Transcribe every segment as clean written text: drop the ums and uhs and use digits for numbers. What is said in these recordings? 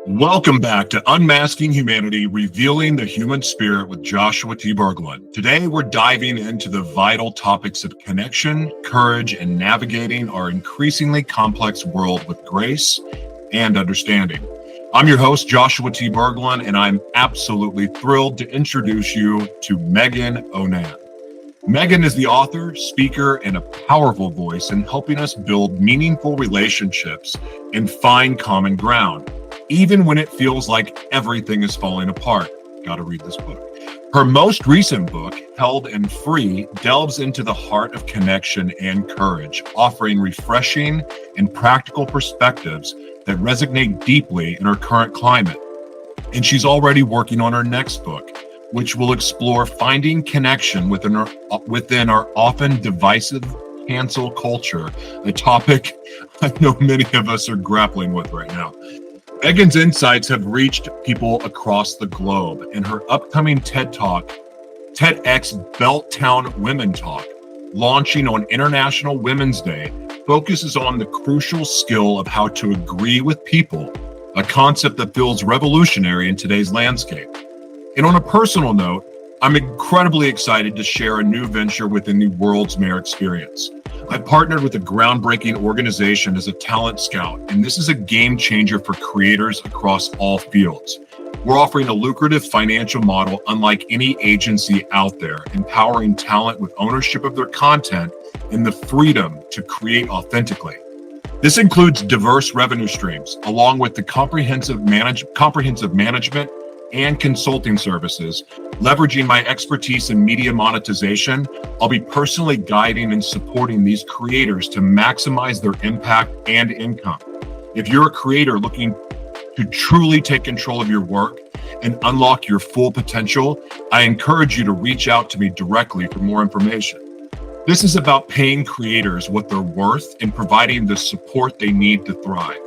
Welcome back to Unmasking Humanity, Revealing the Human Spirit with Joshua T. Berglan. Today, we're diving into the vital topics of connection, courage, and navigating our increasingly complex world with grace and understanding. I'm your host, Joshua T. Berglan, and I'm absolutely thrilled to introduce you to Meagan O'Nan. Meagan is the author, speaker, and a powerful voice in helping us build meaningful relationships and find common ground, even when it feels like everything is falling apart. Got to read this book. Her most recent book, Held and Free, delves into the heart of connection and courage, offering refreshing and practical perspectives that resonate deeply in her current climate. And she's already working on her next book, which will explore finding connection within our often divisive cancel culture, a topic I know many of us are grappling with right now. Meagan's insights have reached people across the globe, and her upcoming TED Talk, TEDx Belttown Women Talk, launching on International Women's Day, focuses on the crucial skill of how to agree with people, a concept that feels revolutionary in today's landscape. And on a personal note, I'm incredibly excited to share a new venture within the World's Mayor Experience. I partnered with a groundbreaking organization as a talent scout, and this is a game changer for creators across all fields. We're offering a lucrative financial model unlike any agency out there, empowering talent with ownership of their content and the freedom to create authentically. This includes diverse revenue streams, along with the comprehensive management and consulting services. Leveraging my expertise in media monetization, I'll be personally guiding and supporting these creators to maximize their impact and income. If you're a creator looking to truly take control of your work and unlock your full potential, I encourage you to reach out to me directly for more information. This is about paying creators what they're worth and providing the support they need to thrive.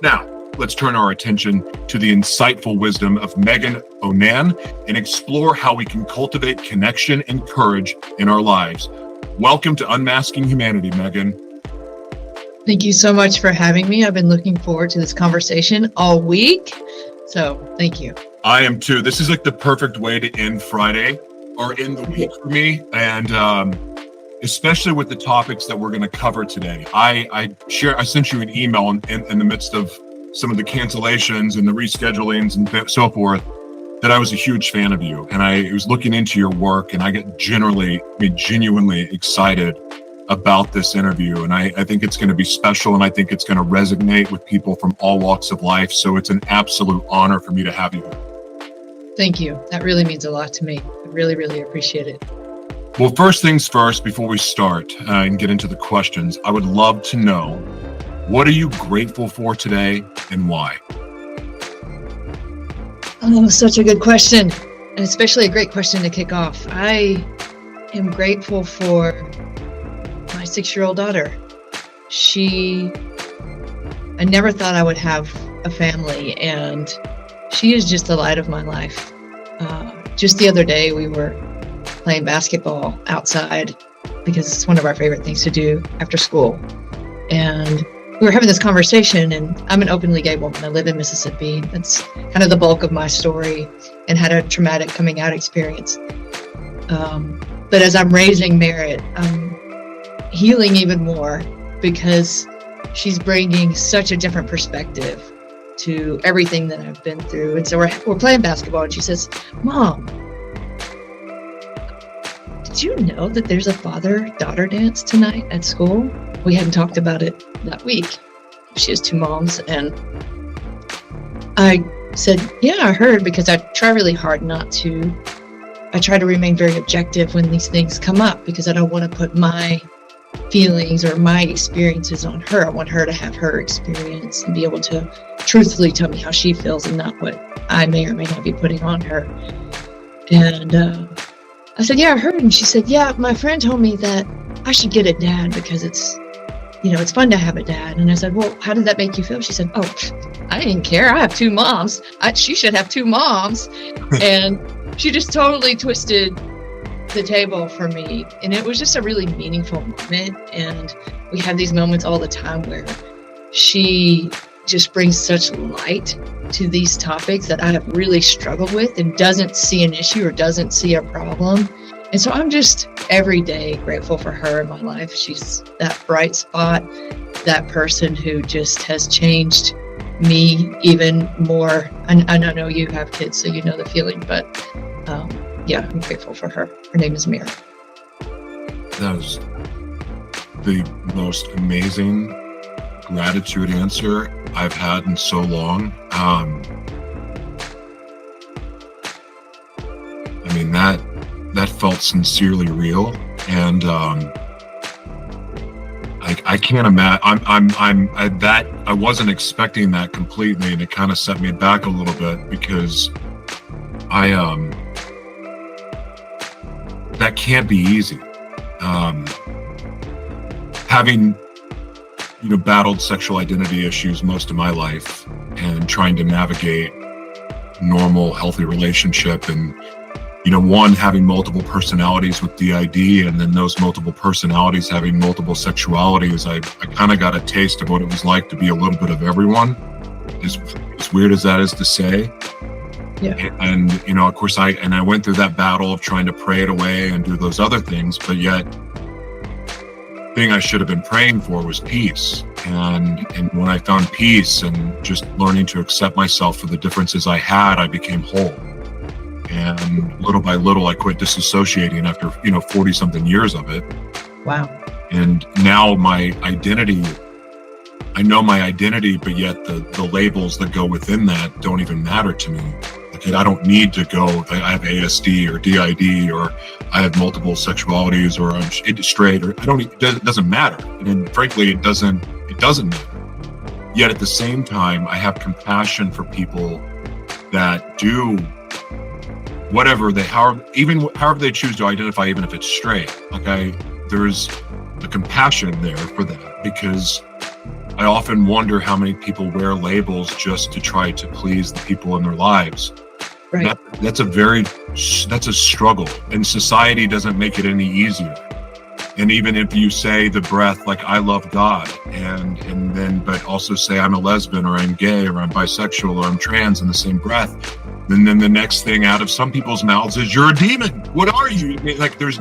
Now, let's turn our attention to the insightful wisdom of Meagan O'Nan and explore how we can cultivate connection and courage in our lives. Welcome to Unmasking Humanity, Meagan. Thank you so much for having me. I've been looking forward to this conversation all week. So thank you. I am too. This is like the perfect way to end Friday or end the week for me. And especially with the topics that we're going to cover today. I sent you an email in the midst of some of the cancellations and the reschedulings and so forth, that I was a huge fan of you. And I was looking into your work, and I get genuinely excited about this interview. And I think it's going to be special, and I think it's going to resonate with people from all walks of life. So it's an absolute honor for me to have you here. Thank you. That really means a lot to me. I really, really appreciate it. Well, first things first, before we start and get into the questions, I would love to know, what are you grateful for today and why? Oh, such a good question, and especially a great question to kick off. I am grateful for my 6-year-old daughter. I never thought I would have a family, and she is just the light of my life. Just the other day, we were playing basketball outside because it's one of our favorite things to do after school. And we were having this conversation, and I'm an openly gay woman. I live in Mississippi. That's kind of the bulk of my story, and had a traumatic coming out experience. But as I'm raising Merritt, I'm healing even more because she's bringing such a different perspective to everything that I've been through. And so we're playing basketball, and she says, "Mom, did you know that there's a father-daughter dance tonight at school?" We hadn't talked about it that week. She has 2 moms, and I said, "Yeah, I heard," because I try really hard I try to remain very objective when these things come up, because I don't want to put my feelings or my experiences on her. I want her to have her experience and be able to truthfully tell me how she feels, and not what I may or may not be putting on her. And I said, "Yeah, I heard." And she said, "Yeah, my friend told me that I should get a dad because it's fun to have a dad." And I said, "Well, how did that make you feel?" She said, "Oh, I didn't care. I have 2 moms. She should have 2 moms." And she just totally twisted the table for me. And it was just a really meaningful moment. And we have these moments all the time where she just brings such light to these topics that I have really struggled with, and doesn't see an issue or doesn't see a problem. And so I'm just every day grateful for her in my life. She's that bright spot, that person who just has changed me even more. And I know you have kids, so you know the feeling, but yeah, I'm grateful for her. Her name is Mira. That was the most amazing gratitude answer I've had in so long. I mean, that felt sincerely real, and I can't imagine. I wasn't expecting that completely, and it kind of set me back a little bit, because that can't be easy. Having battled sexual identity issues most of my life, and trying to navigate normal, healthy relationship, and one, having multiple personalities with DID, and then those multiple personalities having multiple sexualities, I kind of got a taste of what it was like to be a little bit of everyone, as weird as that is to say. Yeah. And of course, I went through that battle of trying to pray it away and do those other things, but yet the thing I should have been praying for was peace. And when I found peace and just learning to accept myself for the differences I had, I became whole. And little by little, I quit disassociating after 40 something years of it. Wow. And now my identity, I know my identity, but yet the labels that go within that don't even matter to me. Okay, I don't need to go, I have ASD or DID, or I have multiple sexualities, or I'm straight, or it doesn't matter. And frankly, it doesn't matter. Yet at the same time, I have compassion for people that do whatever however they choose to identify, even if it's straight. Okay, there's a compassion there for that, because I often wonder how many people wear labels just to try to please the people in their lives. Right. That's a struggle, and society doesn't make it any easier. And even if you say the breath, like, I love God, and then but also say I'm a lesbian, or I'm gay, or I'm bisexual, or I'm trans in the same breath, and then the next thing out of some people's mouths is, you're a demon. What are you? Like, there's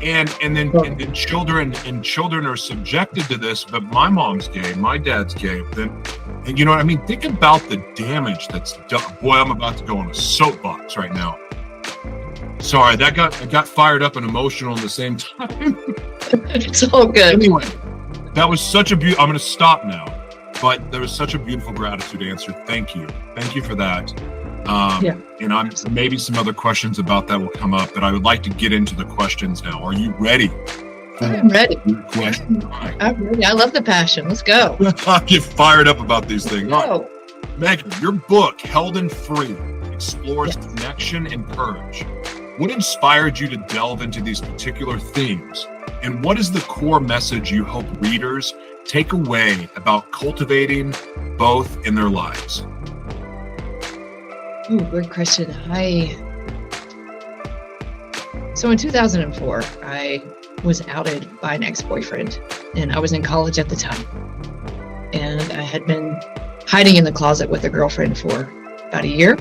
and then children are subjected to this. But my mom's gay, my dad's gay. And you know what I mean? Think about the damage that's done. Boy, I'm about to go on a soapbox right now. Sorry, I got fired up and emotional at the same time. It's all good. Anyway, that was such a I'm going to stop now. But there was such a beautiful gratitude answer. Thank you for that. Yeah. And maybe some other questions about that will come up, but I would like to get into the questions now. Are you ready? I'm ready. Right. I'm ready. I love the passion. Let's go. I get fired up about these things. Go. Right. Meagan, your book, Held and Free, explores connection and courage. What inspired you to delve into these particular themes? And what is the core message you hope readers take away about cultivating both in their lives? Ooh, good question. So in 2004, I was outed by an ex-boyfriend, and I was in college at the time. And I had been hiding in the closet with a girlfriend for about a year.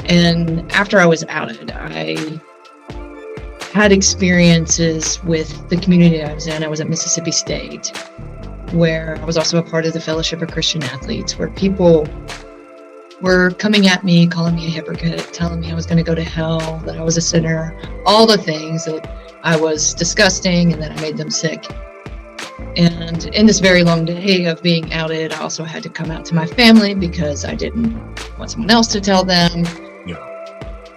And after I was outed, I had experiences with the community I was in. I was at Mississippi State, where I was also a part of the Fellowship of Christian Athletes, where people were coming at me, calling me a hypocrite, telling me I was going to go to hell, that I was a sinner, all the things that I was disgusting and that I made them sick. And in this very long day of being outed, I also had to come out to my family because I didn't want someone else to tell them. Yeah.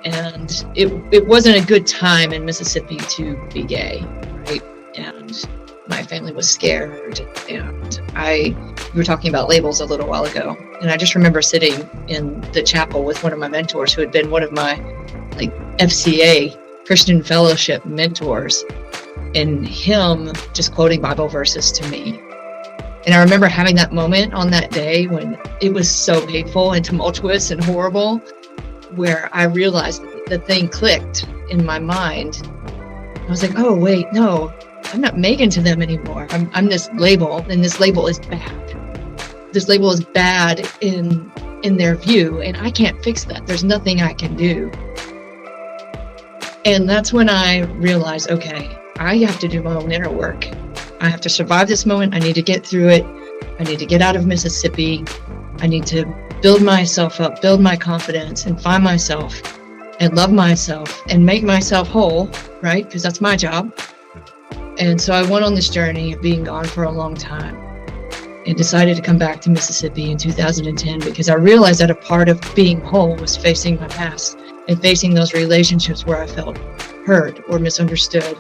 And it wasn't a good time in Mississippi to be gay, right? And my family was scared. And we were talking about labels a little while ago. And I just remember sitting in the chapel with one of my mentors who had been one of my FCA, Christian Fellowship mentors, and him just quoting Bible verses to me. And I remember having that moment on that day when it was so painful and tumultuous and horrible, where I realized that the thing clicked in my mind. I was like, oh, wait, no, I'm not Meagan to them anymore. I'm this label, and this label is bad. this label is bad in their view, and I can't fix that. There's nothing I can do. And that's when I realized, okay, I have to do my own inner work. I have to survive this moment. I need to get through it. I need to get out of Mississippi. I need to build myself up, build my confidence, and find myself and love myself and make myself whole, right? Because that's my job. And so I went on this journey of being gone for a long time and decided to come back to Mississippi in 2010 because I realized that a part of being whole was facing my past and facing those relationships where I felt hurt or misunderstood,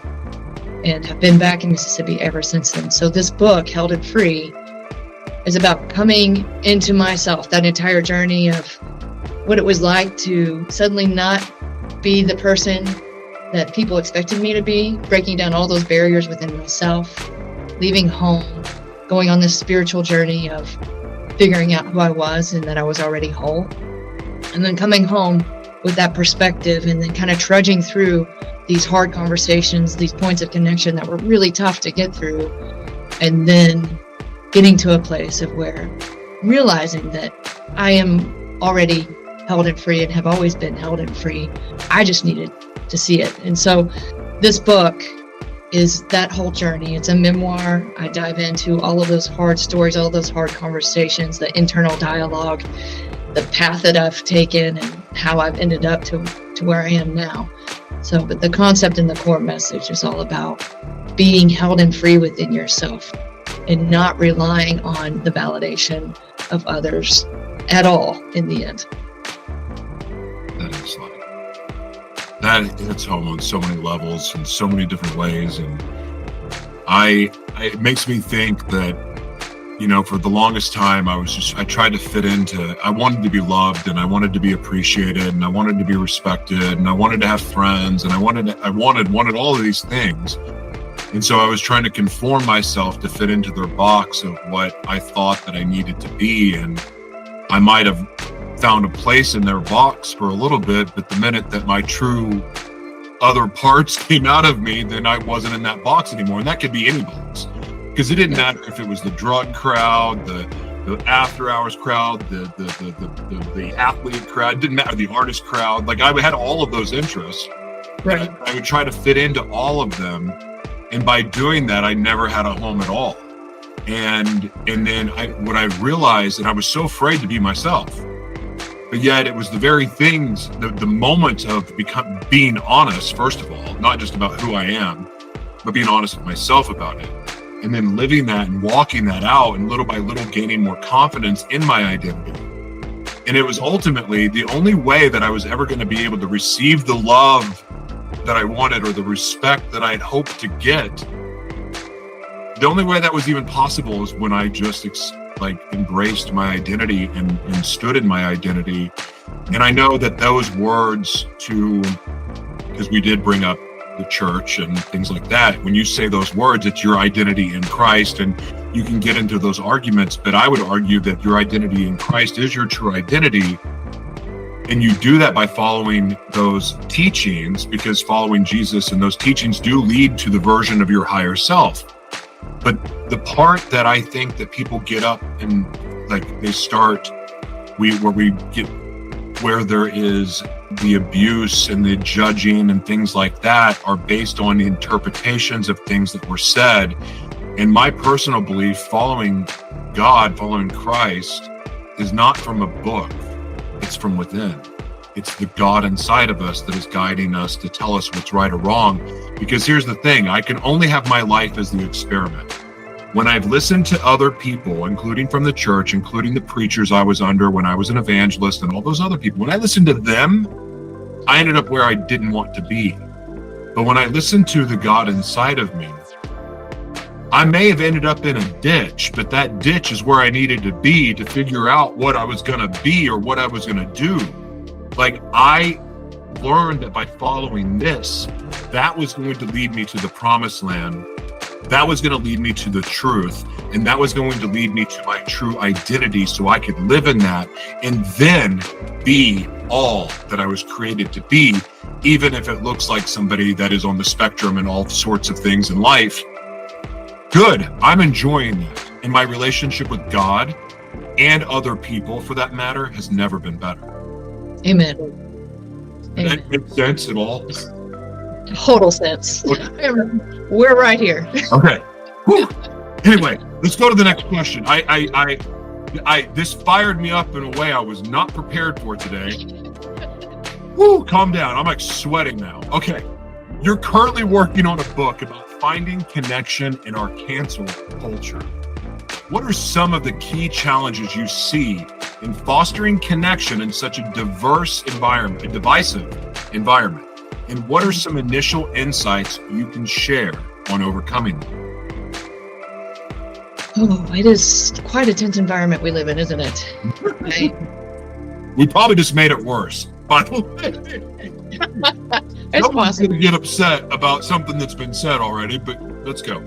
and have been back in Mississippi ever since then. So this book, Held and Free, is about coming into myself, that entire journey of what it was like to suddenly not be the person that people expected me to be, breaking down all those barriers within myself, leaving home, going on this spiritual journey of figuring out who I was and that I was already whole, and then coming home with that perspective and then kind of trudging through these hard conversations, these points of connection that were really tough to get through, and then getting to a place of where realizing that I am already held and free and have always been held and free. I just needed to see it. And so this book is that whole journey. It's a memoir. I dive into all of those hard stories, all those hard conversations, the internal dialogue, the path that I've taken, and how I've ended up to where I am now. So, but the concept and the core message is all about being held and free within yourself and not relying on the validation of others at all in the end. That is that hits home on so many levels in so many different ways. And it makes me think that, for the longest time, I tried to fit into, I wanted to be loved and I wanted to be appreciated and I wanted to be respected and I wanted to have friends and I wanted all of these things. And so I was trying to conform myself to fit into their box of what I thought that I needed to be. And I might have found a place in their box for a little bit, but the minute that my true other parts came out of me, then I wasn't in that box anymore. And that could be any box, because it didn't matter if it was the drug crowd, the after hours crowd, the athlete crowd, it didn't matter, the artist crowd. Like, I had all of those interests. Right. I would try to fit into all of them. And by doing that, I never had a home at all. And then what I realized, and I was so afraid to be myself, but yet it was the very things, the moment of being honest, first of all, not just about who I am, but being honest with myself about it. And then living that and walking that out and little by little gaining more confidence in my identity. And it was ultimately the only way that I was ever going to be able to receive the love that I wanted or the respect that I had hoped to get. The only way that was even possible is when I just embraced my identity and stood in my identity. And I know that those words because we did bring up the church and things like that, when you say those words, it's your identity in Christ, and you can get into those arguments, but I would argue that your identity in Christ is your true identity. And you do that by following those teachings, because following Jesus and those teachings do lead to the version of your higher self. But the part that I think that people get up and they start, where there is the abuse and the judging and things like that are based on the interpretations of things that were said. And my personal belief, following God, following Christ, is not from a book. It's from within. It's the God inside of us that is guiding us to tell us what's right or wrong. Because here's the thing, I can only have my life as the experiment. When I've listened to other people, including from the church, including the preachers I was under when I was an evangelist and all those other people, when I listened to them, I ended up where I didn't want to be. But when I listened to the God inside of me, I may have ended up in a ditch, but that ditch is where I needed to be to figure out what I was going to be or what I was going to do. I learned that by following this, that was going to lead me to the promised land. That was going to lead me to the truth. And that was going to lead me to my true identity so I could live in that and then be all that I was created to be, even if it looks like somebody that is on the spectrum and all sorts of things in life. Good. I'm enjoying that. In my relationship with God, and other people for that matter has never been better. Amen. Does that make sense at all? Total sense. Okay. We're right here. Okay. Whew. Anyway, let's go to the next question. This fired me up in a way I was not prepared for today. Whew, calm down. I'm like sweating now. Okay. You're currently working on a book about finding connection in our cancel culture. What are some of the key challenges you see in fostering connection in such a diverse environment, a divisive environment? And what are some initial insights you can share on overcoming them? Oh, it is quite a tense environment we live in, isn't it? Right? We probably just made it worse. By the way, It's no one's possible. going to get upset about something that's been said already, but let's go.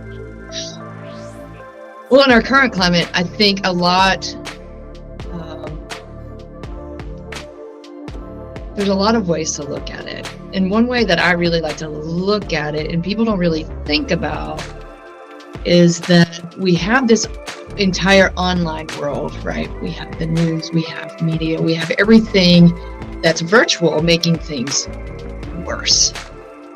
Well, in our current climate, I think a lot, there's a lot of ways to look at it. And one way that I really like to look at it, and people don't really think about, is that we have this entire online world, right? We have the news, we have media, we have everything that's virtual, making things worse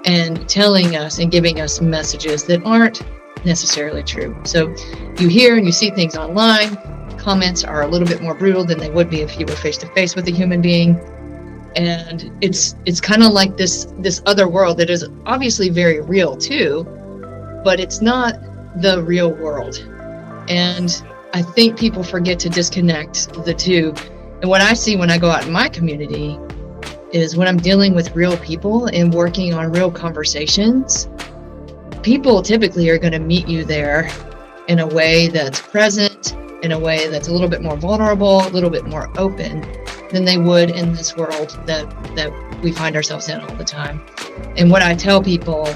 and telling us and giving us messages that aren't necessarily true. So you hear and you see things online, comments are a little bit more brutal than they would be if you were face to face with a human being. And it's kind of like this other world that is obviously very real too, but it's not the real world. And I think people forget to disconnect the two. And what I see when I go out in my community is when I'm dealing with real people and working on real conversations, people typically are going to meet you there in a way that's present, in a way that's a little bit more vulnerable, a little bit more open than they would in this world that we find ourselves in all the time. And what I tell people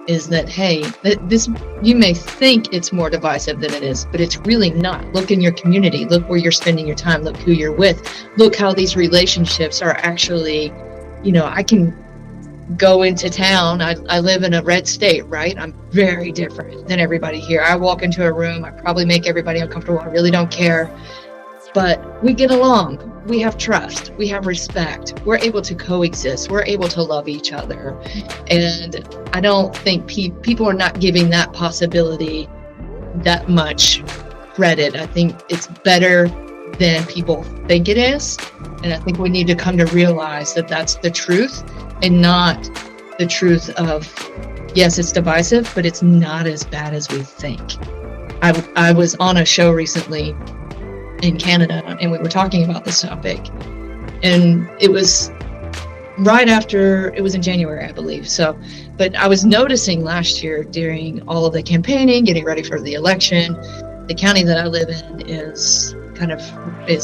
is that, hey, this, you may think it's more divisive than it is, but it's really not. Look in your community, look where you're spending your time, look who you're with, look how these relationships are actually, I can go into town. I live in a red state, right? I'm very different than everybody here. I walk into a room, I probably make everybody uncomfortable. I really don't care. But we get along. We have trust. We have respect. We're able to coexist. We're able to love each other. And I don't think people are not giving that possibility that much credit. I think it's better than people think it is. And I think we need to come to realize that that's the truth and not the truth of, yes, it's divisive, but it's not as bad as we think. I was on a show recently in Canada, and we were talking about this topic, and it was right after, it was in January, I believe. But I was noticing last year during all of the campaigning, getting ready for the election, the county that I live in is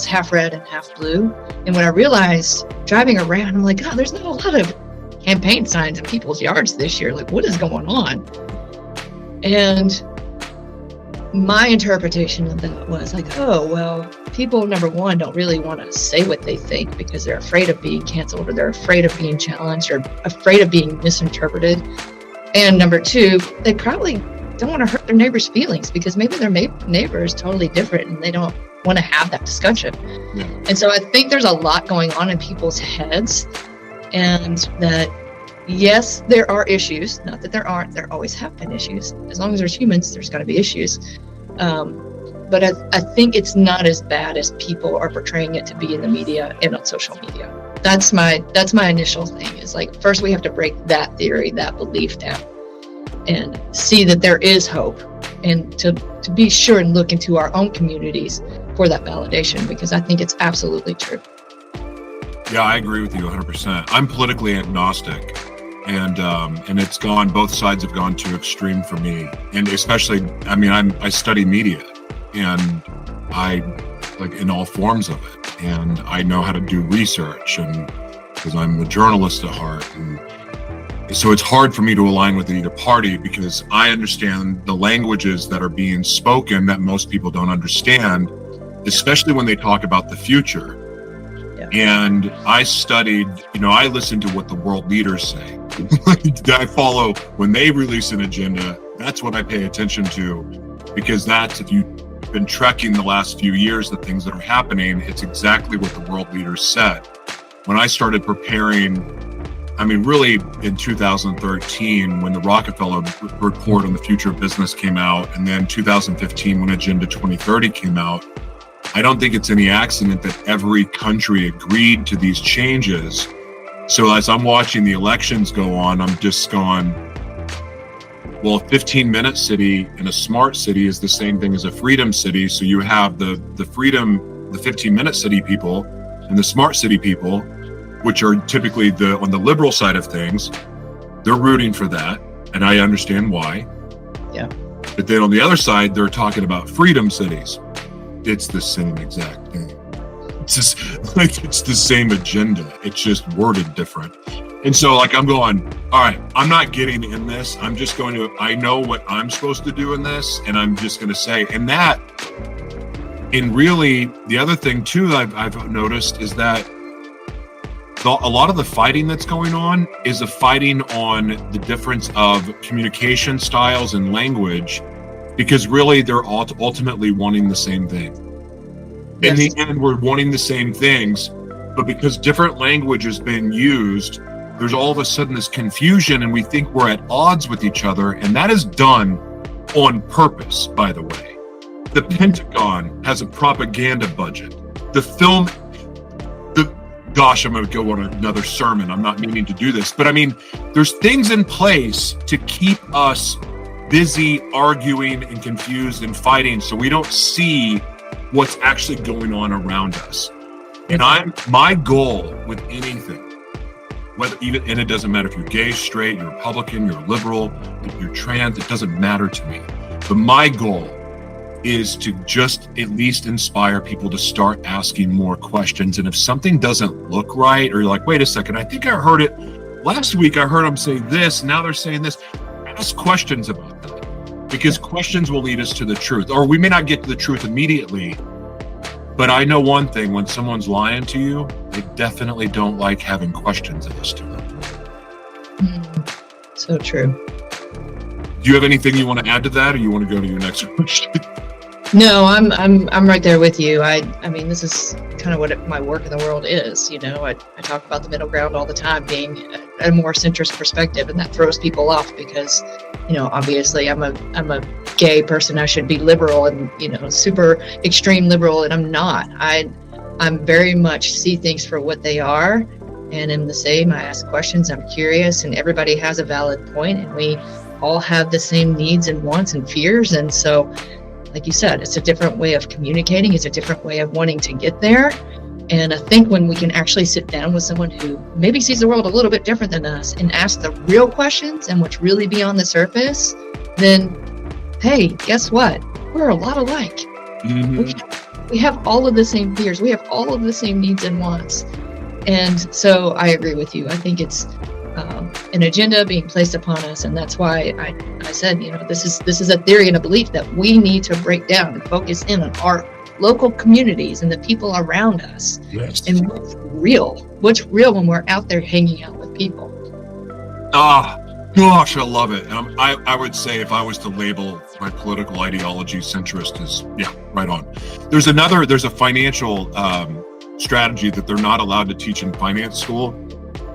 half red and half blue. And when I realized driving around, I'm like, oh, there's not a lot of campaign signs in people's yards this year. Like, what is going on? And my interpretation of that was like, oh, well, people, number one, don't really want to say what they think because they're afraid of being canceled, or they're afraid of being challenged, or afraid of being misinterpreted. And number two, they probably don't want to hurt their neighbor's feelings because maybe their neighbor is totally different and they don't want to have that discussion. Yeah. And so I think there's a lot going on in people's heads, and that, yes, there are issues. Not that there aren't. There always have been issues. As long as there's humans, there's going to be issues. But I think it's not as bad as people are portraying it to be in the media and on social media. That's my initial thing, is like, first we have to break that theory, that belief down, and see that there is hope, and to be sure and look into our own communities for that validation, because I think it's absolutely true. Yeah, I agree with you 100%. I'm politically agnostic. And it's gone, both sides have gone too extreme for me. And especially, I study media, and I like in all forms of it. And I know how to do research, and because I'm a journalist at heart. And so it's hard for me to align with either party, because I understand the languages that are being spoken that most people don't understand, especially when they talk about the future. Yeah. And I studied, I listen to what the world leaders say. I follow when they release an agenda. That's what I pay attention to, because that's, if you been trekking the last few years, the things that are happening, it's exactly what the world leaders said. When I started preparing, really in 2013, when the Rockefeller report on the future of business came out, and then 2015 when Agenda 2030 came out, I don't think it's any accident that every country agreed to these changes. So as I'm watching the elections go on, I'm just going, well, a 15-minute city and a smart city is the same thing as a freedom city. So you have the freedom, the 15-minute city people and the smart city people, which are typically on the liberal side of things. They're rooting for that, and I understand why. Yeah. But then on the other side, they're talking about freedom cities. It's the same exact thing. It's just like it's the same agenda. It's just worded different. And so I'm going, all right, I'm not getting in this. I'm just going to, I know what I'm supposed to do in this, and I'm just going to say, and really the other thing too that I've noticed is that a lot of the fighting that's going on is a fighting on the difference of communication styles and language, because really they're ultimately wanting the same thing. Yes. In the end, we're wanting the same things, but because different language is being used, there's all of a sudden this confusion, and we think we're at odds with each other, and that is done on purpose, by the way. The Pentagon has a propaganda budget. Gosh, I'm going to go on another sermon. I'm not meaning to do this, but there's things in place to keep us busy arguing and confused and fighting, so we don't see what's actually going on around us. And my goal with anything, and it doesn't matter if you're gay, straight, you're Republican, you're liberal, if you're trans, it doesn't matter to me. But my goal is to just at least inspire people to start asking more questions. And if something doesn't look right, or you're like, wait a second, I think I heard it last week, I heard them say this, now they're saying this, ask questions about that, because questions will lead us to the truth. Or we may not get to the truth immediately, but I know one thing: when someone's lying to you, they definitely don't like having questions asked to them. So true. Do you have anything you want to add to that, or you want to go to your next question? No, I'm right there with you. I mean, this is kind of what my work in the world is. I talk about the middle ground all the time, being a more centrist perspective, and that throws people off because, obviously I'm a gay person. I should be liberal and, super extreme liberal, and I'm not. I'm very much see things for what they are, and in the same, I ask questions. I'm curious, and everybody has a valid point, and we all have the same needs and wants and fears, and so. Like you said, it's a different way of communicating. It's a different way of wanting to get there. And I think when we can actually sit down with someone who maybe sees the world a little bit different than us and ask the real questions and what's really beyond the surface, then, hey, guess what? We're a lot alike. Mm-hmm. We have all of the same fears. We have all of the same needs and wants. And so I agree with you. I think it's an agenda being placed upon us, and that's why I said, this is a theory and a belief that we need to break down and focus in on our local communities and the people around us. Yes. And what's real when we're out there hanging out with people. Gosh, I love it. I would say, if I was to label my political ideology centrist, is right on. There's a financial strategy that they're not allowed to teach in finance school.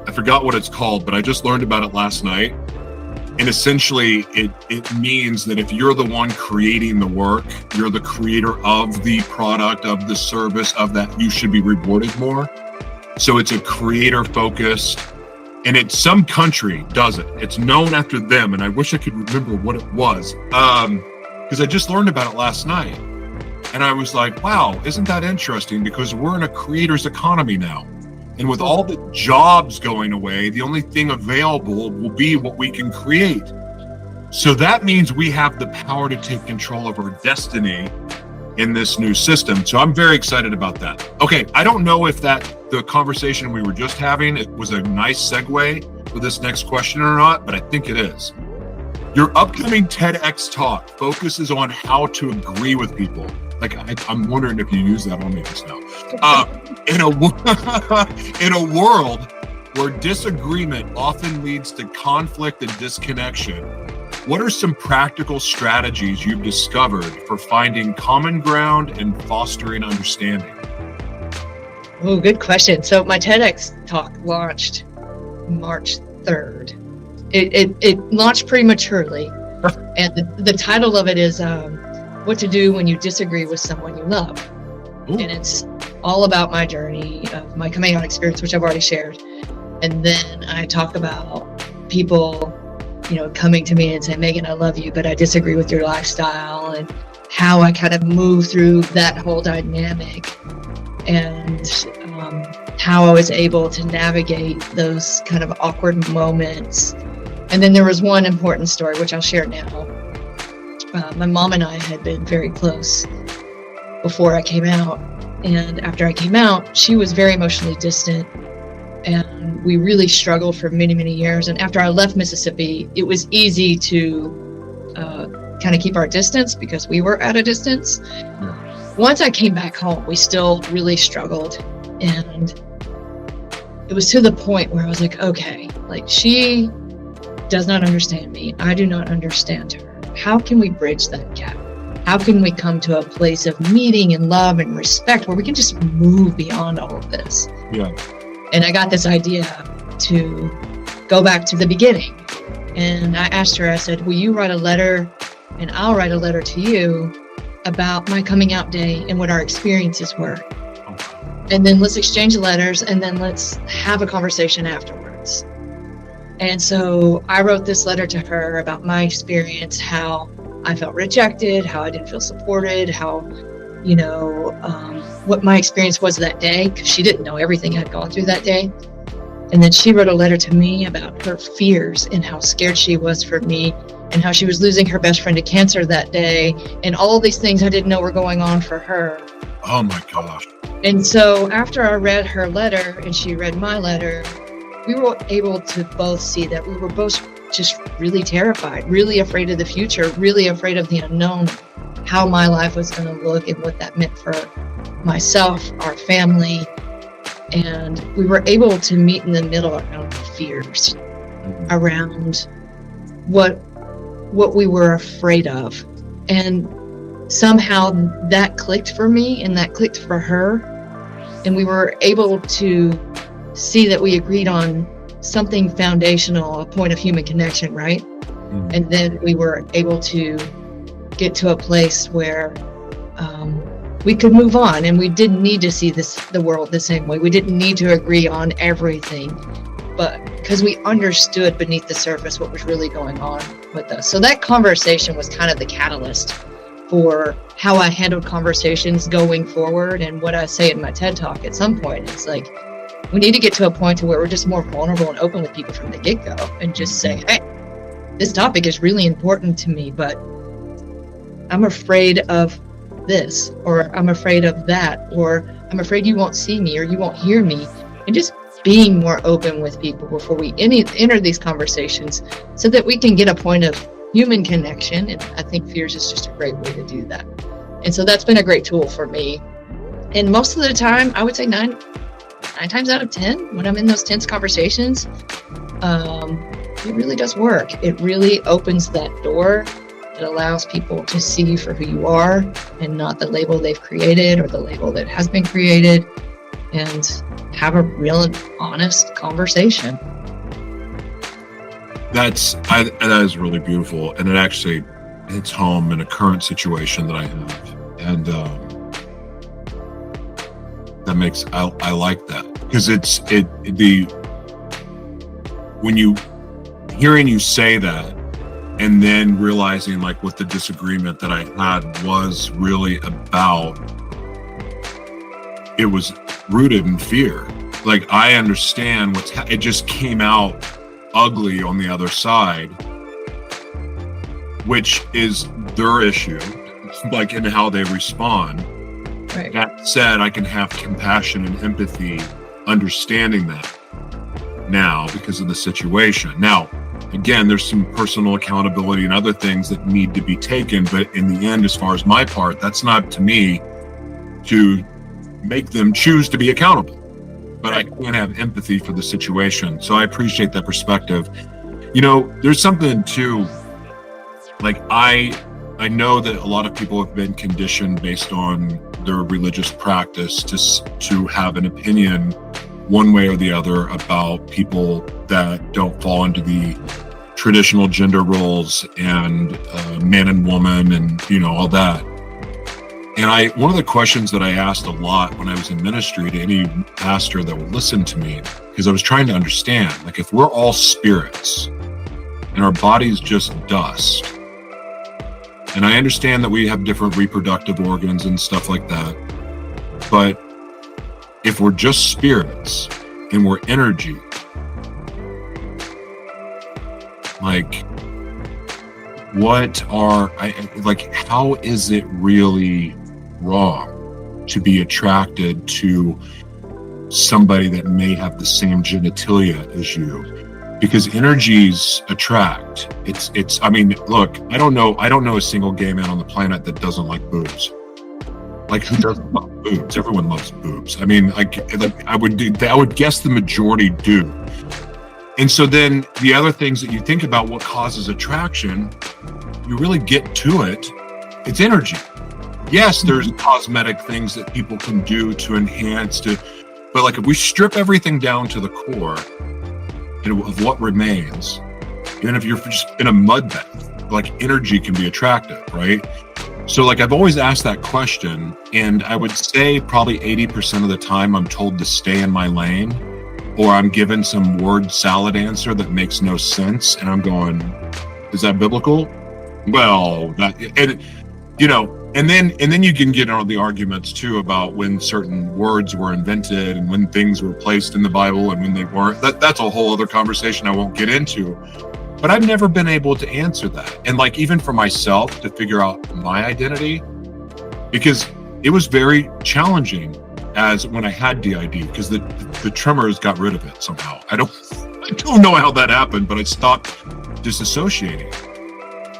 I forgot what it's called, but I just learned about it last night. And essentially, it means that if you're the one creating the work, you're the creator of the product, of the service, of that, you should be rewarded more. So it's a creator-focused, and some country does it. It's known after them, and I wish I could remember what it was, because I just learned about it last night. And I was like, wow, isn't that interesting? Because we're in a creator's economy now. And with all the jobs going away, the only thing available will be what we can create. So that means we have the power to take control of our destiny in this new system. So I'm very excited about that. Okay, I don't know if the conversation we were just having, it was a nice segue for this next question or not, but I think it is. Your upcoming TEDx talk focuses on how to agree with people. I'm wondering if you use that on me just now. In a world where disagreement often leads to conflict and disconnection, What are some practical strategies you've discovered for finding common ground and fostering understanding? Oh, good question. So my TEDx talk launched March 3rd. It launched prematurely. And the title of it is What to Do When You Disagree with Someone You Love. Ooh. And it's all about my journey of my coming out experience, which I've already shared. And then I talk about people, coming to me and saying, Meagan, I love you, but I disagree with your lifestyle, and how I kind of move through that whole dynamic, and how I was able to navigate those kind of awkward moments. And then there was one important story, which I'll share now. My mom and I had been very close before I came out. And after I came out, she was very emotionally distant. And we really struggled for many, many years. And after I left Mississippi, it was easy to kind of keep our distance because we were at a distance. Once I came back home, we still really struggled. And it was to the point where I was like, okay, she does not understand me. I do not understand her. How can we bridge that gap? How can we come to a place of meeting and love and respect where we can just move beyond all of this? Yeah. And I got this idea to go back to the beginning. And I asked her, I said, will you write a letter and I'll write a letter to you about my coming out day and what our experiences were. And then let's exchange letters and then let's have a conversation afterwards. And so I wrote this letter to her about my experience, how I felt rejected, how I didn't feel supported, how, what my experience was that day, because she didn't know everything I'd gone through that day. And then she wrote a letter to me about her fears and how scared she was for me and how she was losing her best friend to cancer that day and all these things I didn't know were going on for her. Oh my gosh. And so after I read her letter and she read my letter, we were able to both see that we were both just really terrified, really afraid of the future, really afraid of the unknown, how my life was going to look and what that meant for myself, our family. And we were able to meet in the middle around fears, around what we were afraid of. And somehow that clicked for me and that clicked for her. And we were able to see that we agreed on something foundational, a point of human connection, right? Mm-hmm. And then we were able to get to a place where we could move on, and we didn't need to see the world the same way. We didn't need to agree on everything, but because we understood beneath the surface what was really going on with us. So that conversation was kind of the catalyst for how I handled conversations going forward. And what I say in my TED Talk at some point, it's like, we need to get to a point to where we're just more vulnerable and open with people from the get-go and just say, hey, this topic is really important to me, but I'm afraid of this, or I'm afraid of that, or I'm afraid you won't see me or you won't hear me. And just being more open with people before we enter these conversations so that we can get a point of human connection. And I think fears is just a great way to do that. And so that's been a great tool for me. And most of the time, I would say nine times out of 10, when I'm in those tense conversations, it really does work. It really opens that door. It allows people to see you for who you are and not the label they've created or the label that has been created, and have a real and honest conversation. That is really beautiful. And it actually hits home in a current situation that I have. And that makes, I like that, because when you hearing you say that and then realizing like what the disagreement that I had was really about, it was rooted in fear. Like, I understand it just came out ugly on the other side, which is their issue, like in how they respond. Right. That said, I can have compassion and empathy, understanding that now because of the situation. Now, again, there's some personal accountability and other things that need to be taken, but in the end, as far as my part, that's not to me to make them choose to be accountable. But I can have empathy for the situation. So I appreciate that perspective. You know, there's something too like I know that a lot of people have been conditioned based on their religious practice to have an opinion one way or the other about people that don't fall into the traditional gender roles and man and woman and, you know, all that. And one of the questions that I asked a lot when I was in ministry to any pastor that would listen to me, because I was trying to understand, like, if we're all spirits and our body's just dust, and I understand that we have different reproductive organs and stuff like that, but if we're just spirits and we're energy, like, how is it really wrong to be attracted to somebody that may have the same genitalia as you? Because energies attract. I mean, look, I don't know a single gay man on the planet that doesn't like boobs. Like, who doesn't love boobs? Everyone loves boobs. I mean, I would guess the majority do. And so then the other things that you think about, what causes attraction, you really get to it, it's energy. Yes, there's cosmetic things that people can do to enhance but like, if we strip everything down to the core, you know, of what remains, even if you're just in a mud bath, like, energy can be attractive, right? So like, I've always asked that question, and I would say probably 80% of the time I'm told to stay in my lane, or I'm given some word salad answer that makes no sense, and I'm going, is that biblical? Well, and you know, and then you can get on the arguments too about when certain words were invented and when things were placed in the Bible and when they weren't. That's a whole other conversation I won't get into. But I've never been able to answer that. And like, even for myself to figure out my identity, because it was very challenging as when I had DID, because the tremors got rid of it somehow. I don't know how that happened, but I stopped disassociating.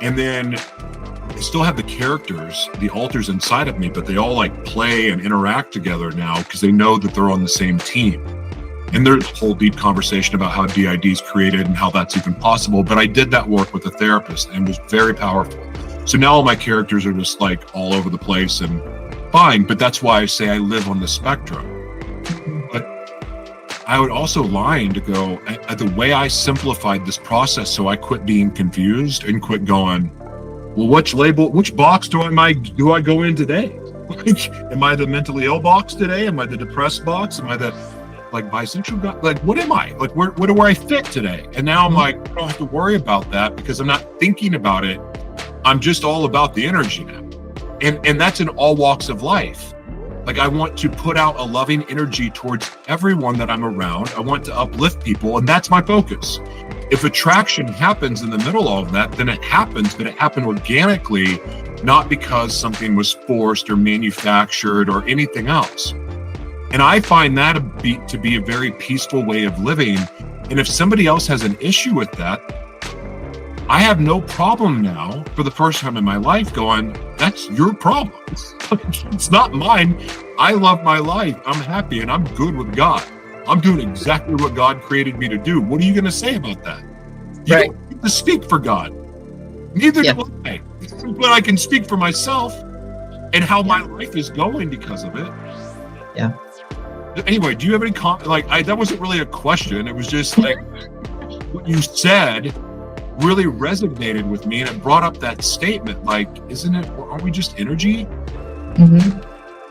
And then I still have the characters, the alters inside of me, but they all like play and interact together now because they know that they're on the same team. And there's a whole deep conversation about how DID is created and how that's even possible. But I did that work with a therapist and was very powerful. So now all my characters are just like all over the place and fine. But that's why I say I live on the spectrum. But I would also line to go, the way I simplified this process so I quit being confused and quit going, well, which box do I go in today? Like, am I the mentally ill box today? Am I the depressed box? Am I the like bisexual guy? Like, what am I? Like, where do I fit today? And now I'm like, I don't have to worry about that because I'm not thinking about it. I'm just all about the energy now. And that's in all walks of life. Like, I want to put out a loving energy towards everyone that I'm around. I want to uplift people, and that's my focus. If attraction happens in the middle of that, then it happens, but it happened organically, not because something was forced or manufactured or anything else. And I find that to be a very peaceful way of living. And if somebody else has an issue with that, I have no problem now, for the first time in my life, going, that's your problem. It's not mine. I love my life. I'm happy and I'm good with God. I'm doing exactly what God created me to do. What are you going to say about that? You don't need to speak for God. Neither do I. But I can speak for myself and how my life is going because of it. Yeah. Anyway, do you have any that wasn't really a question. It was just like what you said really resonated with me, and it brought up that statement, like, aren't we just energy? Mm-hmm.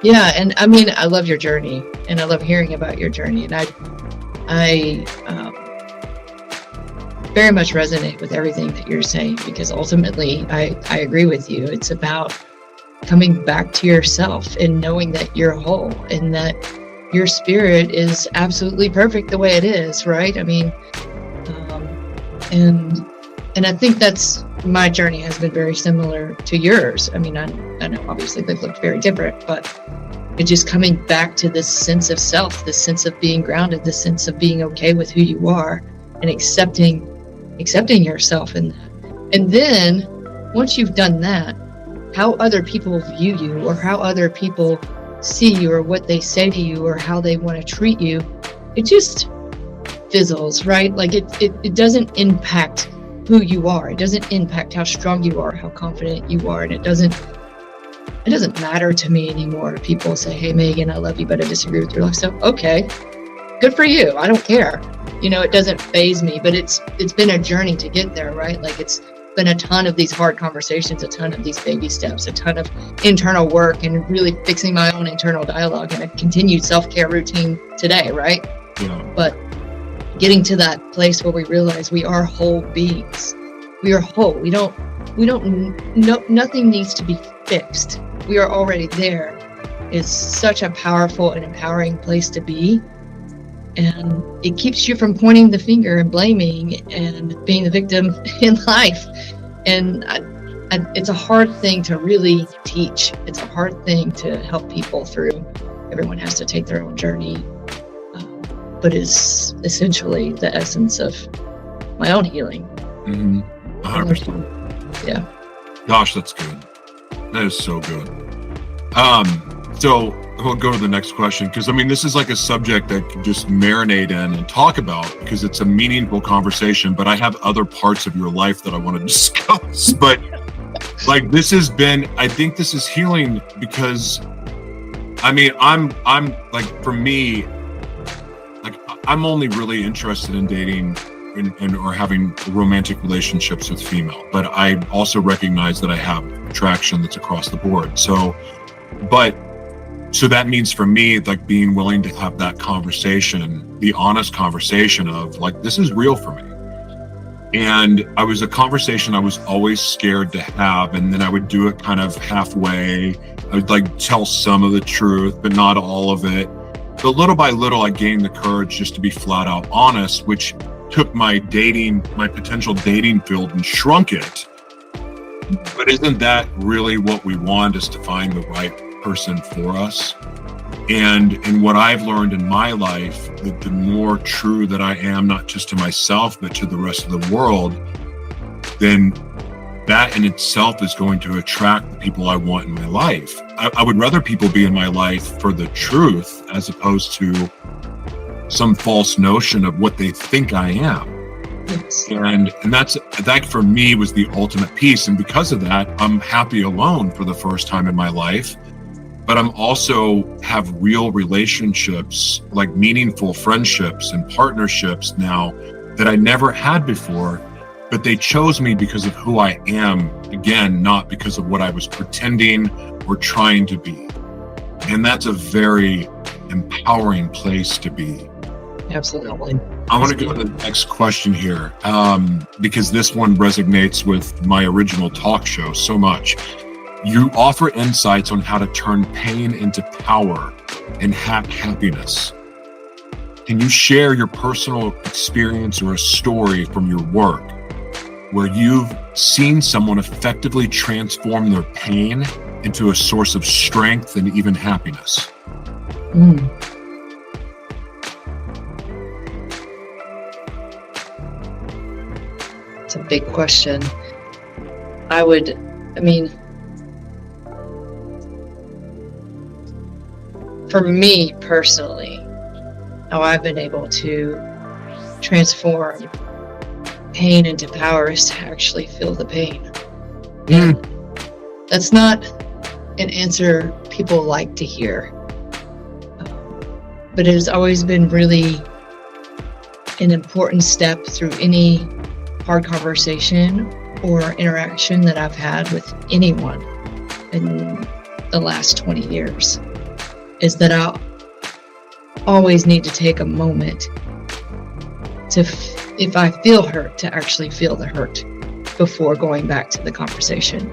Yeah, and I mean, I love your journey, and I love hearing about your journey, and I very much resonate with everything that you're saying, because ultimately, I agree with you. It's about coming back to yourself and knowing that you're whole and that your spirit is absolutely perfect the way it is, right? I mean, and I think that's, my journey has been very similar to yours. I mean, I know obviously they've looked very different, but it's just coming back to this sense of self, this sense of being grounded, this sense of being okay with who you are and accepting yourself in that. And then once you've done that, how other people view you or how other people see you or what they say to you or how they want to treat you, it just fizzles, right? Like it doesn't impact who you are. It doesn't impact how strong you are, how confident you are. And it doesn't matter to me anymore if people say, hey, Meagan, I love you, but I disagree with your lifestyle. Okay, good for you. I don't care. It doesn't faze me, but it's been a journey to get there, right? Like, it's been a ton of these hard conversations, a ton of these baby steps, a ton of internal work, and really fixing my own internal dialogue, and a continued self-care routine today, right? Yeah. But getting to that place where we realize we are whole beings. We are whole. Nothing needs to be fixed. We are already there is such a powerful and empowering place to be. And it keeps you from pointing the finger and blaming and being the victim in life. And it's a hard thing to really teach. It's a hard thing to help people through. Everyone has to take their own journey. But it's essentially the essence of my own healing. 100%. Yeah. Gosh, that's good. That is so good. So we'll go to the next question, because this is like a subject that can just marinate in and talk about, because it's a meaningful conversation. But I have other parts of your life that I want to discuss. But like, this has been, I think this is healing, because I'm like, for me, like, I'm only really interested in dating or having romantic relationships with female, but I also recognize that I have attraction that's across the board. So that means for me, like, being willing to have that conversation, the honest conversation of like, this is real for me. And it was a conversation I was always scared to have. And then I would do it kind of halfway. I would like tell some of the truth, but not all of it. But little by little, I gained the courage just to be flat out honest, which took my potential dating field and shrunk it. But isn't that really what we want, is to find the right person for us? And what I've learned in my life, that the more true that I am, not just to myself, but to the rest of the world, then that in itself is going to attract the people I want in my life. I would rather people be in my life for the truth, as opposed to some false notion of what they think I am. Yes. And that for me was the ultimate piece. And because of that, I'm happy alone for the first time in my life. But I'm also have real relationships, like meaningful friendships and partnerships now that I never had before. But they chose me because of who I am, again, not because of what I was pretending or trying to be. And that's a very empowering place to be. Absolutely. I want to go to the next question here, because this one resonates with my original talk show so much. You offer insights on how to turn pain into power and happiness. Can you share your personal experience or a story from your work where you've seen someone effectively transform their pain into a source of strength and even happiness? It's a big question. For me personally, how I've been able to transform pain into power is to actually feel the pain. And that's not an answer people like to hear. But it has always been really an important step through any hard conversation or interaction that I've had with anyone in the last 20 years, is that I always need to take a moment to, if I feel hurt, to actually feel the hurt before going back to the conversation.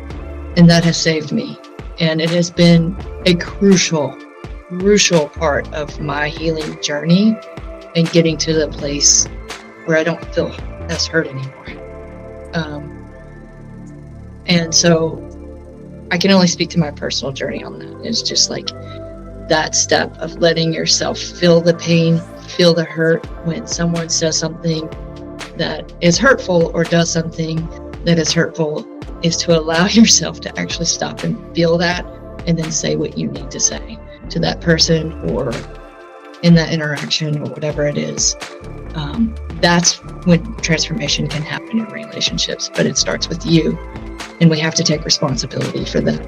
And that has saved me. And it has been a crucial part of my healing journey and getting to the place where I don't feel as hurt anymore. And so I can only speak to my personal journey on that. It's just like that step of letting yourself feel the pain, feel the hurt when someone says something that is hurtful or does something that is hurtful, is to allow yourself to actually stop and feel that, and then say what you need to say to that person or in that interaction or whatever it is. that's when transformation can happen in relationships, but it starts with you, and we have to take responsibility for that.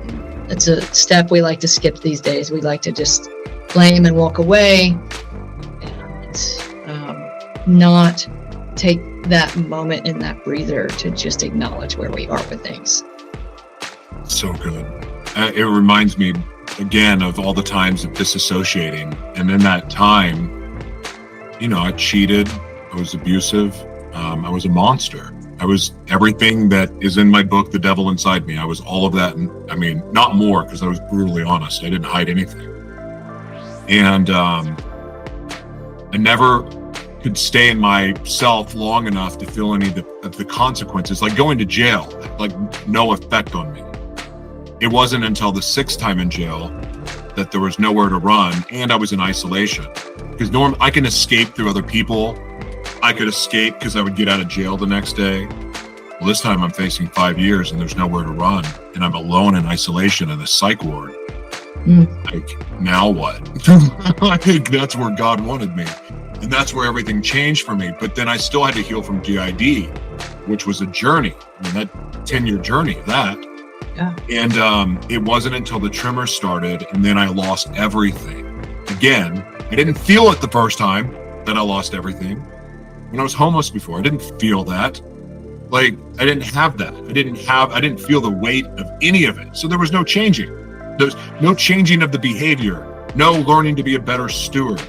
It's a step we like to skip these days. We like to just blame and walk away, and not take that moment in that breather to just acknowledge where we are with things. So good. It reminds me again of all the times of disassociating, and in that time, I cheated, I was abusive, I was a monster. I was everything that is in my book, The Devil Inside Me. I was all of that. And I mean, not more, because I was brutally honest. I didn't hide anything. And I never could stay in myself long enough to feel any of the consequences. Like going to jail, like no effect on me. It wasn't until the 6th time in jail that there was nowhere to run, and I was in isolation. Because I can escape through other people. I could escape because I would get out of jail the next day. Well, this time I'm facing 5 years and there's nowhere to run, and I'm alone in isolation in a psych ward. Like, now what? I think that's where God wanted me, and that's where everything changed for me. But then I still had to heal from GID, which was a journey. I mean, that 10-year journey, that. Yeah. And it wasn't until the tremors started, and then I lost everything. Again, I didn't feel it the first time that I lost everything. When I was homeless before, I didn't feel that. Like, I didn't have that. I didn't feel the weight of any of it. So there was no changing. There's no changing of the behavior, no learning to be a better steward,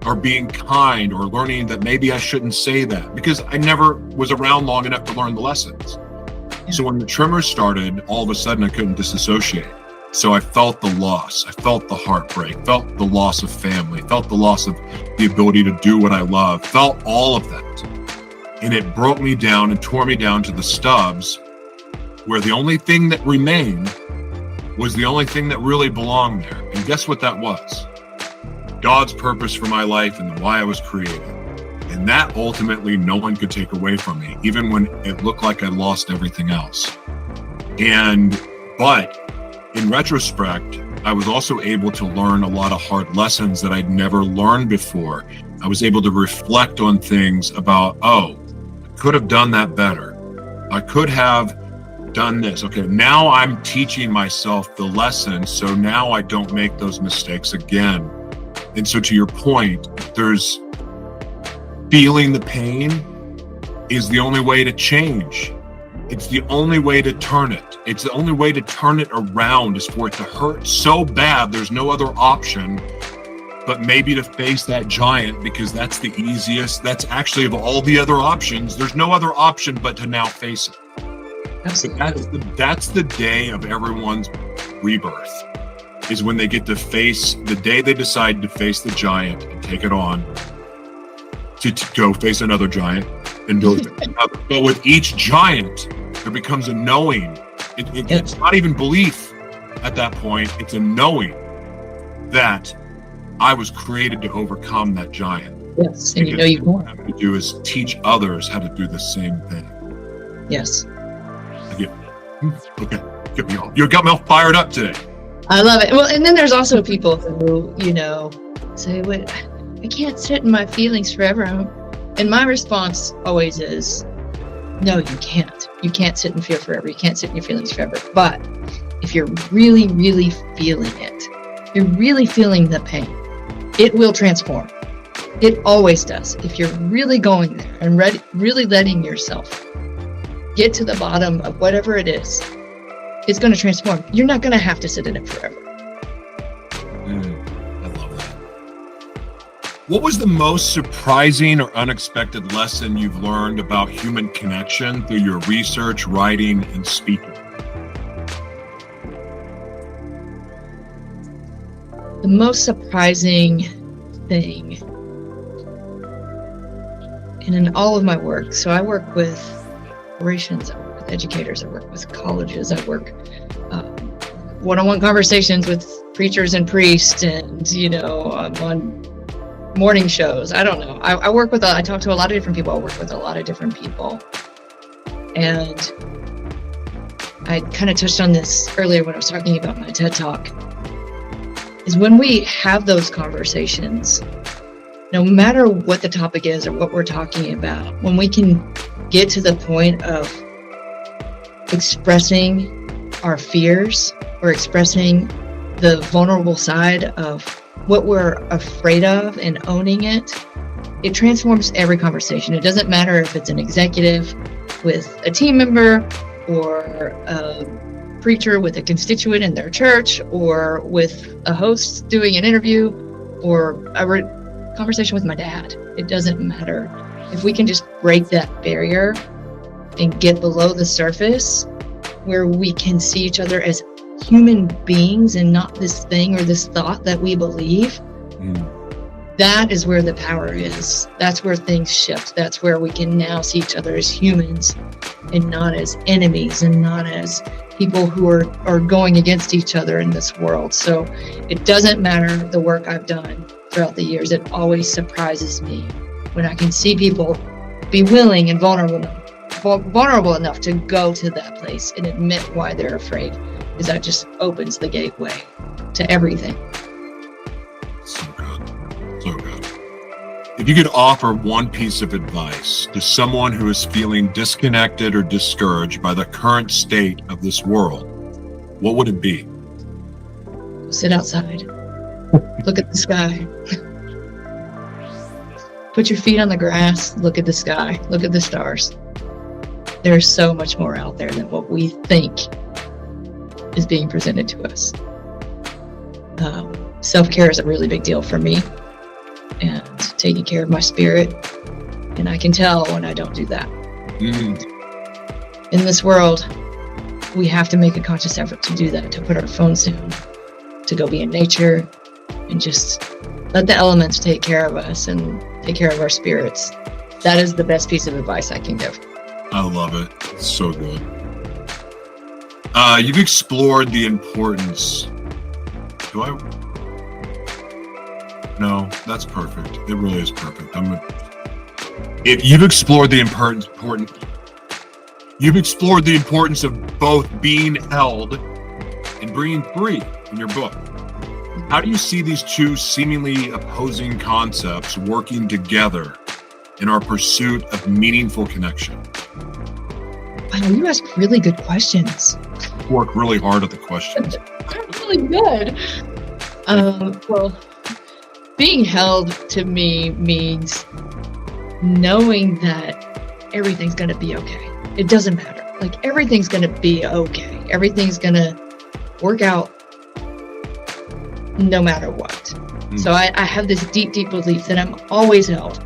or being kind, or learning that maybe I shouldn't say that, because I never was around long enough to learn the lessons. Yeah. So when the tremors started, all of a sudden I couldn't disassociate. So I felt the loss. I felt the heartbreak, felt the loss of family, felt the loss of the ability to do what I love, felt all of that. And it broke me down and tore me down to the stubs, where the only thing that remained was the only thing that really belonged there. And guess what that was? God's purpose for my life and why I was created. And that ultimately no one could take away from me, even when it looked like I lost everything else. But in retrospect, I was also able to learn a lot of hard lessons that I'd never learned before. I was able to reflect on things about, I could have done that better. I could have done this. Okay, now I'm teaching myself the lesson, so now I don't make those mistakes again. And so to your point, there's feeling the pain is the only way to change. It's the only way to turn it. It's the only way to turn it around is for it to hurt so bad there's no other option but maybe to face that giant, because that's the easiest. That's actually, of all the other options, there's no other option but to now face it. Absolutely. That's the day of everyone's rebirth, is when they get to face the day they decide to face the giant and take it on, to go face another giant and go another. But with each giant, there becomes a knowing. It's not even belief at that point. It's a knowing that I was created to overcome that giant. Yes, and you know you can. What I'm going to do is teach others how to do the same thing. Yes. You got me all fired up today. I love it. Well, and then there's also people who, say, "Wait, I can't sit in my feelings forever." And my response always is, no, you can't. You can't sit and feel forever. You can't sit in your feelings forever. But if you're really, really feeling it, you're really feeling the pain, it will transform. It always does. If you're really going there and really letting yourself get to the bottom of whatever it is, it's going to transform. You're not going to have to sit in it forever. I love that. What was the most surprising or unexpected lesson you've learned about human connection through your research, writing, and speaking? The most surprising thing, and in all of my work, so I work with corporations, I work with educators, I work with colleges, I work one-on-one conversations with preachers and priests, and on morning shows. I don't know. I talk to a lot of different people. I work with a lot of different people, and I kind of touched on this earlier when I was talking about my TED Talk. Is when we have those conversations, no matter what the topic is or what we're talking about, when we can get to the point of expressing our fears or expressing the vulnerable side of what we're afraid of and owning it, it transforms every conversation. It doesn't matter if it's an executive with a team member or a preacher with a constituent in their church or with a host doing an interview or a conversation with my dad. It doesn't matter. If we can just break that barrier and get below the surface where we can see each other as human beings and not this thing or this thought that we believe, that is where the power is. That's where things shift. That's where we can now see each other as humans and not as enemies and not as people who are going against each other in this world. So it doesn't matter the work I've done throughout the years. It always surprises me when I can see people be willing and vulnerable enough to go to that place and admit why they're afraid, because that just opens the gateway to everything. So good. So good. If you could offer one piece of advice to someone who is feeling disconnected or discouraged by the current state of this world, what would it be? Sit outside. Look at the sky. Put your feet on the grass. Look at the sky. Look at the stars. There's so much more out there than what we think is being presented to us. Self-care is a really big deal for me, and taking care of my spirit. And I can tell when I don't do that. In this world, we have to make a conscious effort to do that, to put our phones down, to go be in nature, and just let the elements take care of us and take care of our spirits. That is the best piece of advice I can give. I love it. It's so good. You've explored the importance. No, that's perfect. It really is perfect. If you've explored the importance of both being held and being free in your book. How do you see these two seemingly opposing concepts working together in our pursuit of meaningful connection? Wow, you ask really good questions. Work really hard at the questions. They're really good. Well, being held to me means knowing that everything's going to be okay. It doesn't matter. Like, everything's going to be okay. Everything's going to work out no matter what. So I have this deep, deep belief that I'm always held,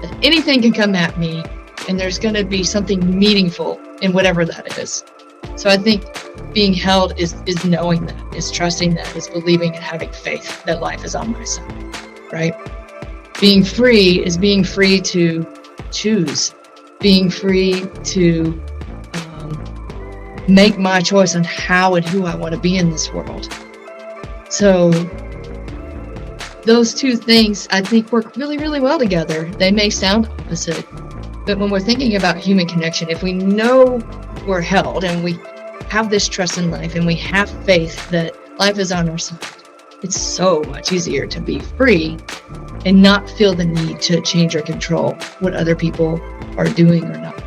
that anything can come at me and there's going to be something meaningful in whatever that is. So I think being held is knowing that, is trusting that, is believing and having faith that life is on my side, right? Being free is being free to choose, being free to make my choice on how and who I want to be in this world. So those two things, I think, work really, really well together. They may sound opposite, but when we're thinking about human connection, if we know we're held and we have this trust in life and we have faith that life is on our side, it's so much easier to be free and not feel the need to change or control what other people are doing or not doing.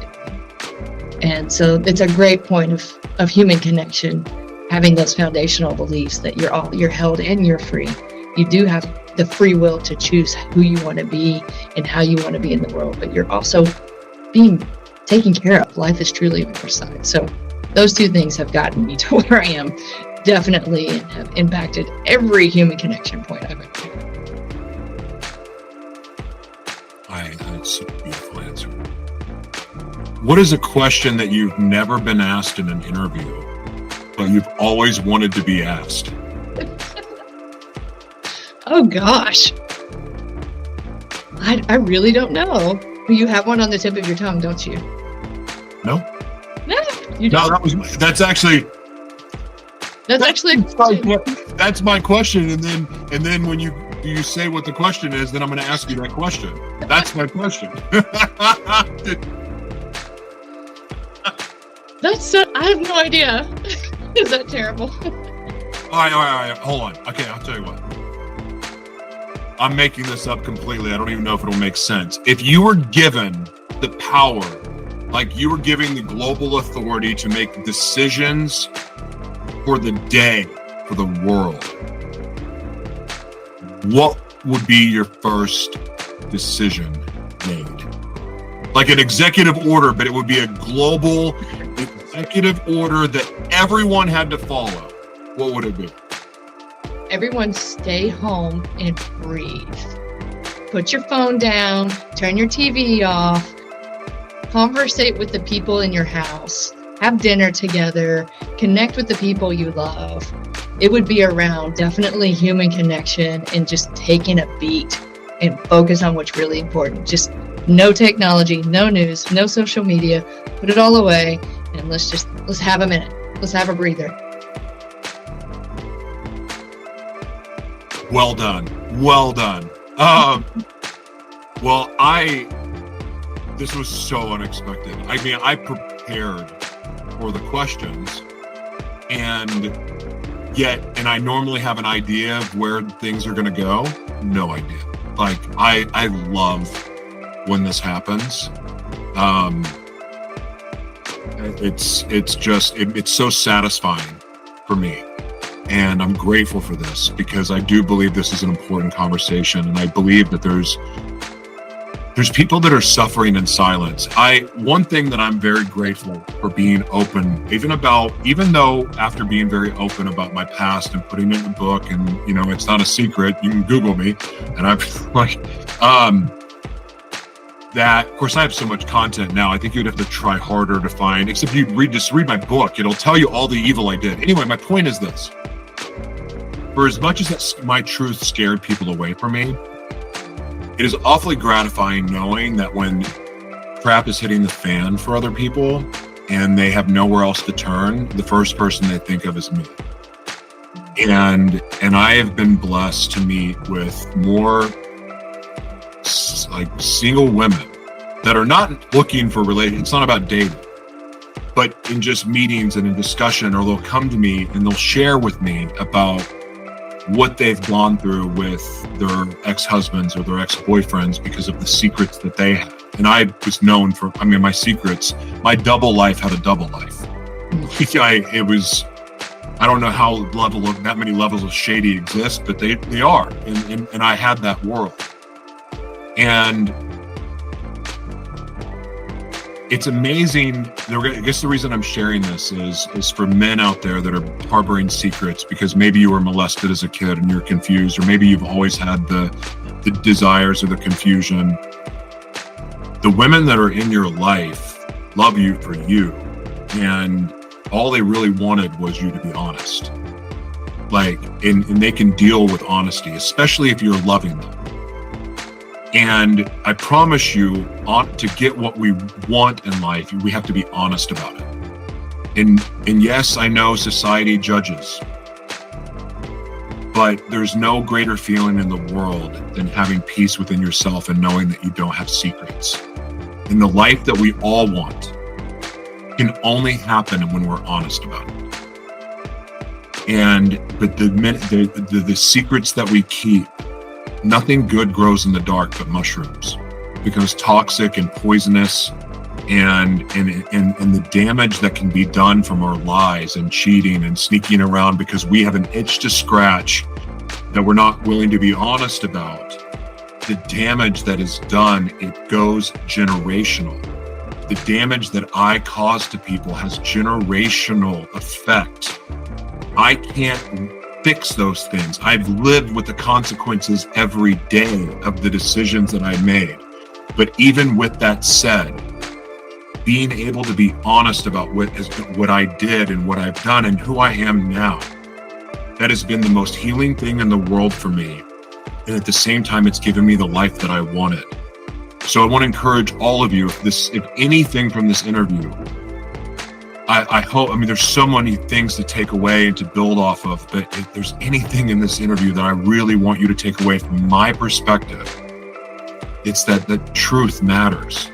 And so it's a great point of human connection, having those foundational beliefs that you're held and you're free. You do have the free will to choose who you want to be and how you want to be in the world, but you're also being taken care of. Life is truly on your side. So those two things have gotten me to where I am, definitely, and have impacted every human connection point I've ever had. That's a beautiful answer. What is a question that you've never been asked in an interview, but you've always wanted to be asked? Oh gosh. I really don't know. You have one on the tip of your tongue, don't you? No. No, you don't. No, that's actually that's my question. And then when you say what the question is, then I'm going to ask you that question. That's my question. I have no idea. Is that terrible? All right. Hold on. Okay, I'll tell you what. I'm making this up completely. I don't even know if it'll make sense. If you were given the power, like you were giving the global authority to make decisions for the day, for the world, what would be your first decision made? Like an executive order, but it would be a global executive order that everyone had to follow. What would it be? Everyone stay home and breathe. Put your phone down, turn your TV off, conversate with the people in your house, have dinner together, connect with the people you love. It would be around definitely human connection and just taking a beat and focus on what's really important. Just no technology, no news, no social media, put it all away, and let's have a minute. Let's have a breather. Well done. Well done. This was so unexpected. I mean, I prepared for the questions and I normally have an idea of where things are going to go. No idea. Like I love when this happens. It's so satisfying for me. And I'm grateful for this because I do believe this is an important conversation. And I believe that there's people that are suffering in silence. One thing that I'm very grateful for being open, even though after being very open about my past and putting it in a book, and it's not a secret, you can Google me, and I'm like, that, of course, I have so much content now. I think you'd have to try harder to find, except you'd read my book. It'll tell you all the evil I did. Anyway, my point is this. For as much as my truth scared people away from me, it is awfully gratifying knowing that when crap is hitting the fan for other people and they have nowhere else to turn, the first person they think of is me. And I have been blessed to meet with more like single women that are not looking for relationships. It's not about dating, but in just meetings and in discussion, or they'll come to me and they'll share with me about what they've gone through with their ex-husbands or their ex-boyfriends because of the secrets that they had. And I was known for, my secrets, my double life had a double life. I don't know how that many levels of shady exist, but they are. And I had that world. And it's amazing. I guess the reason I'm sharing this is for men out there that are harboring secrets because maybe you were molested as a kid and you're confused, or maybe you've always had the desires or the confusion. The women that are in your life love you for you, and all they really wanted was you to be honest. And they can deal with honesty, especially if you're loving them. And I promise you, to get what we want in life, we have to be honest about it. And yes, I know society judges, but there's no greater feeling in the world than having peace within yourself and knowing that you don't have secrets. And the life that we all want can only happen when we're honest about it. But the secrets that we keep, nothing good grows in the dark but mushrooms. It becomes toxic and poisonous, and the damage that can be done from our lies and cheating and sneaking around because we have an itch to scratch that we're not willing to be honest about. The damage that is done, it goes generational. The damage that I cause to people has generational effect. I can't fix those things. I've lived with the consequences every day of the decisions that I made. But even with that said, being able to be honest about what I did and what I've done and who I am now, that has been the most healing thing in the world for me. And at the same time, it's given me the life that I wanted. So I want to encourage all of you, if anything from this interview, I hope, there's so many things to take away and to build off of, but if there's anything in this interview that I really want you to take away from my perspective, it's that the truth matters,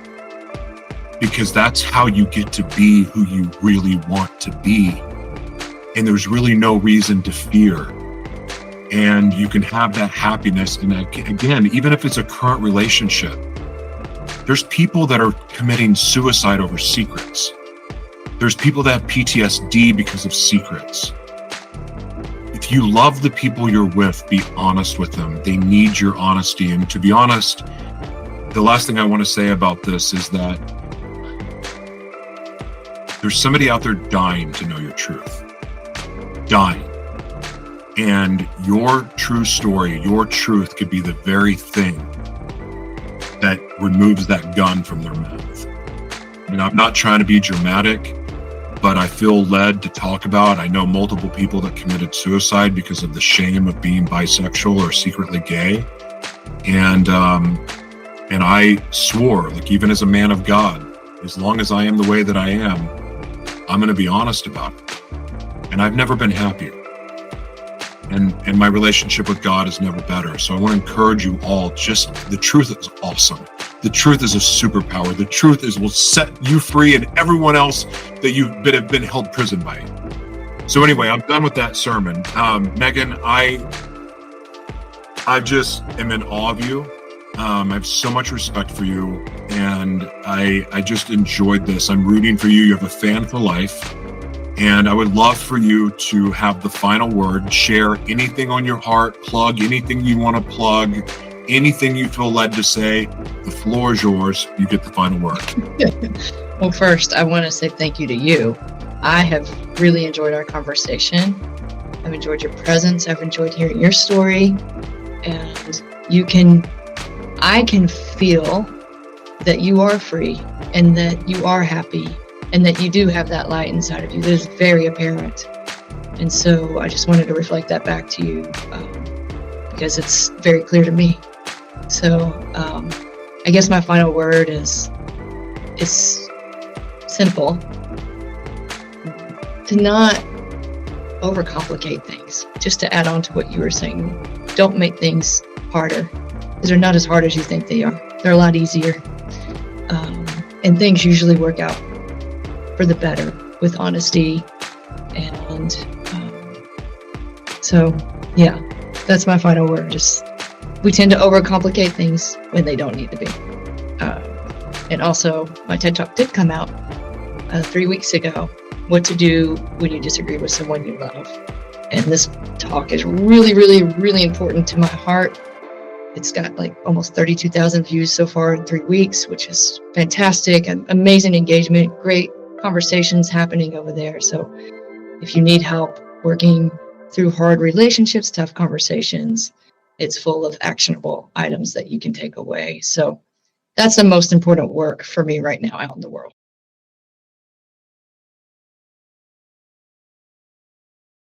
because that's how you get to be who you really want to be. And there's really no reason to fear. and you can have that happiness. And again, even if it's a current relationship, there's people that are committing suicide over secrets. There's people that have PTSD because of secrets. If you love the people you're with, be honest with them. They need your honesty. And to be honest, the last thing I want to say about this is that there's somebody out there dying to know your truth. Dying. And your true story, your truth could be the very thing that removes that gun from their mouth. And I'm not trying to be dramatic, but I feel led to talk about, I know multiple people that committed suicide because of the shame of being bisexual or secretly gay. And I swore, like, even as a man of God, as long as I am the way that I am, I'm going to be honest about it. And I've never been happier. And my relationship with God is never better. So I want to encourage you all, just the truth is awesome. The truth is a superpower. The truth will set you free and everyone else that you've been held prison by. So anyway, I'm done with that sermon. Meagan, I just am in awe of you. I have so much respect for you, and I just enjoyed this. I'm rooting for you. You have a fan for life. And I would love for you to have the final word, share anything on your heart, plug anything you want to plug, anything you feel led to say. The floor is yours. You get the final word. Well, first, I want to say thank you to you. I have really enjoyed our conversation. I've enjoyed your presence. I've enjoyed hearing your story. And I can feel that you are free and that you are happy and that you do have that light inside of you that is very apparent. And so I just wanted to reflect that back to you because it's very clear to me. So I guess my final word is simple. To not overcomplicate things. Just to add on to what you were saying, don't make things harder, because they're not as hard as you think they are. They're a lot easier. And things usually work out for the better with honesty. And so, yeah, that's my final word. Just, we tend to overcomplicate things when they don't need to be. And also, my TED Talk did come out 3 weeks ago, what to do when you disagree with someone you love. And this talk is really, really, really important to my heart. It's got like almost 32,000 views so far in 3 weeks, which is fantastic. And amazing engagement, great conversations happening over there. So if you need help working through hard relationships, tough conversations, it's full of actionable items that you can take away. So that's the most important work for me right now out in the world.